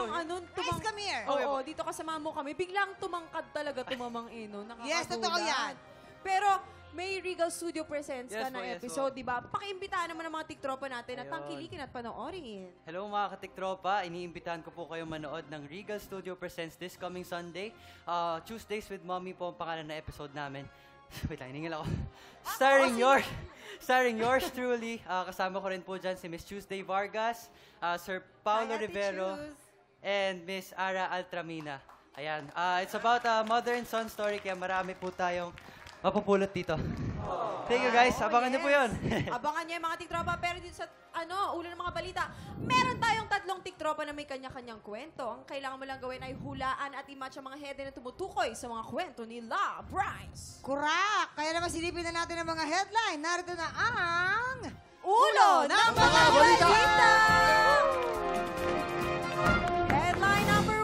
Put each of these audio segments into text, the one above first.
biglang Guys, come here. Oo, dito kasama mo kami. Biglang tumangkad talaga tumamang Eno. Yes, totoo yan. Pero may Regal Studio Presents ka na Yes episode, di ba? Pakiimbitahan naman ang mga tiktropa natin at tangkilikin at panoorin. Hello mga katiktropa, iniimbitahan ko po kayo manood ng Regal Studio Presents this coming Sunday. Tuesdays with Mommy po ang pangalan na episode namin. Wait lang, hiningil ako. Starring yours truly. Kasama ko rin po dyan si Miss Tuesday Vargas, Sir Paulo Rivero, and Miss Ara Altramina. Ayan. It's about a mother and son story, kaya marami po tayong mapupulot dito. Thank you guys. Abangan niyo po yun. Abangan niyo yung mga tiktropa. Pero dito sa ulo ng mga balita, meron tayong 3 tiktropa na may kanya-kanyang kwento. Ang kailangan mo lang gawin ay hulaan at i-match ang mga headline na tumutukoy sa mga kwento nila. Bryce! Correct! Kaya naman silipin na natin ang mga headline. Narito na ang... Ulo ng mga balita! Headline number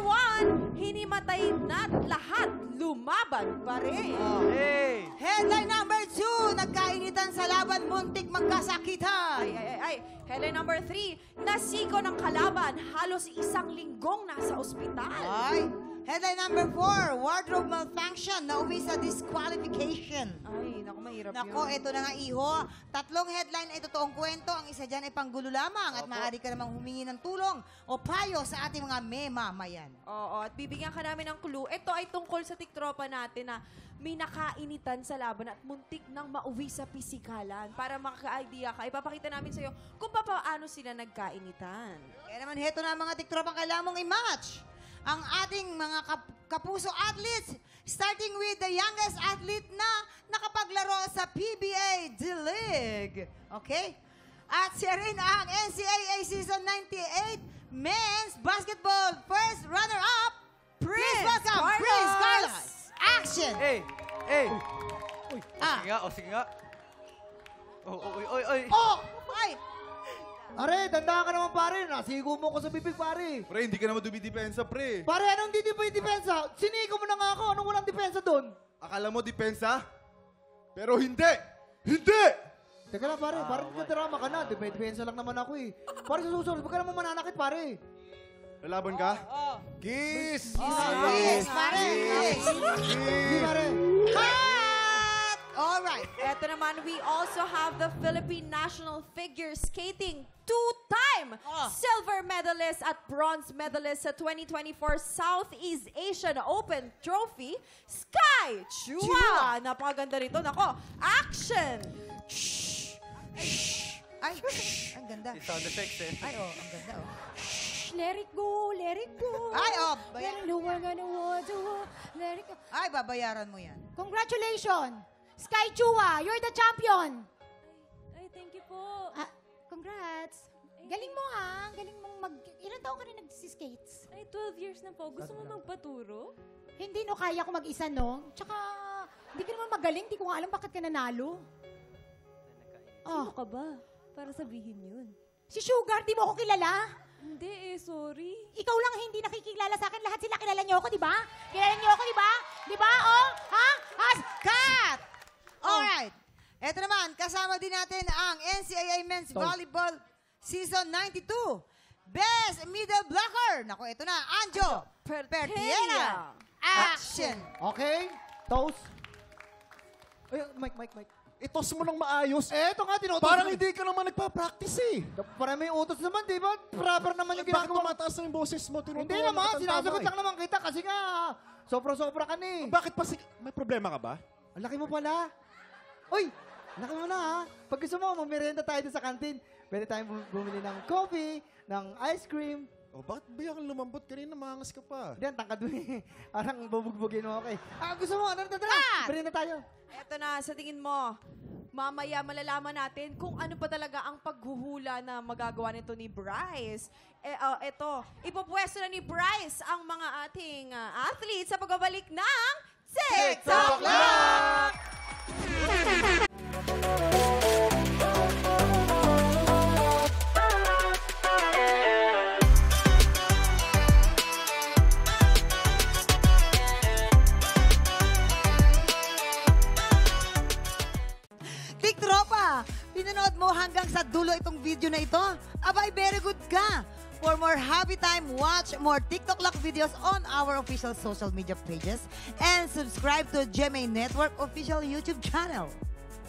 1, hinimatay na't lahat lumaban pa rin. Hey! Headline number 2, nagkainitan sa laban, muntik magkasakitan. Ay. Headline number 3, nasiko ng kalaban, halos 1 linggong nasa ospital. Ay. Headline number 4, wardrobe malfunction, nauwi sa disqualification. Ay, naku, mahirap Nako, yun. ito na nga iho. 3 headline ay totoong kwento. Ang isa dyan ay panggulo lamang at maaari ka namang humingi ng tulong o payo sa ating mga memamayan. Oo, at bibigyan ka namin ng clue. Ito ay tungkol sa tiktropa natin na may nakainitan sa laban at muntik nang mauwi sa pisikalan. Para makaka-idea ka, ipapakita namin sa'yo kung paano sila nagkainitan. Kaya naman, heto na ang mga tiktropang kailangan mong i-match. Ang ating mga kapuso athletes, starting with the youngest athlete na nakapaglaro sa PBA D-League. Okay? At siya rin ang NCAA Season 98 Men's Basketball First Runner-Up, Please welcome Prince Carlos. Action! Hey! Sige nga. Oy! Oh! Ay! Are, dandahan ka naman pare. Nasigo mo ko sa bibig pare. Pre, hindi ka naman dumidepensa, pre. Pare, anong di ba yung depensa? Sinigo mo na nga ako. Anong walang depensa doon? Akala mo depensa? Pero hindi! Hindi! Teka lang pare, parang nagkadrama ka na. Depensa lang naman ako eh. Pare sa susunod, huwag ka naman mananakit pare. Lalaban ka? Kiss! Yes, pare! Yes! Hindi pare. Cut! Alright. Ito naman, we also have the Philippine National Figure Skating 2-time silver medalist at bronze medalist sa 2024 Southeast Asian Open Trophy, Sky Chua. Napakaganda rito. Nako, action! Ay, ang ganda. Si sound effects eh. Ay, ang ganda, Let it go, let it go. Ay, Let it go, we're gonna do, let it go. Ay, babayaran mo yan. Congratulations! Sky Chua, you're the champion! Ay, thank you po. Congrats! Galing mo ha, galing mong Ilan taon ka rin nag-skates? Ay, 12 years na po. Gusto mo magpaturo? Hindi no, kaya ko mag-isa no. Tsaka, hindi ka naman magaling, di ko nga alam bakit ka nanalo. Sino ka ba? Para sabihin yun. Si Sugar, di mo ako kilala? Hindi sorry. Ikaw lang hindi nakikilala sa akin. Lahat sila kilala niyo ako, di ba? Kilala niyo ako, di ba? Di ba? Ha? Cut! Alright. Ito naman, kasama din natin ang NCAA Men's Volleyball Season 92. Best Middle Blocker. Naku, ito na. Anjo Pertiera. Action! Okay, toast. Ay, Mike. Itos mo nang maayos. Eto nga, tinutos. Parang hindi ka naman nagpa-practice eh. Para may utos naman, di ba? Proper naman yung Bakit ginagawa. tumataas na yung boses mo? Hindi naman, sinasagot lang naman kita kasi nga, sobra-sobra ka ni. Bakit pa may problema ka ba? Ang laki mo pala. Uy, laki mo na ha. Pag gusto mo, magmerienda tayo doon sa kantin. Pwede tayong bumili ng coffee, ng ice cream. O bakit bigyan kang lumambot? Kanina mangas ka pa. Hindi, ang tangkad mo eh. Parang bubugbugin mo, okay. Gusto mo, tara. Merienda tayo. Eto na, sa tingin mo, mamaya malalaman natin kung ano pa talaga ang paghuhula na magagawa nito ni Bryce. Eto, ipopwesto na ni Bryce ang mga ating athletes sa pagbabalik ng TikTok Clock! Tiktropa, pinanood mo hanggang sa dulo itong video na ito? Abay, very good ka. For more Happy Time, watch more TikTok Lock videos on our official social media pages and subscribe to GMA Network official YouTube channel.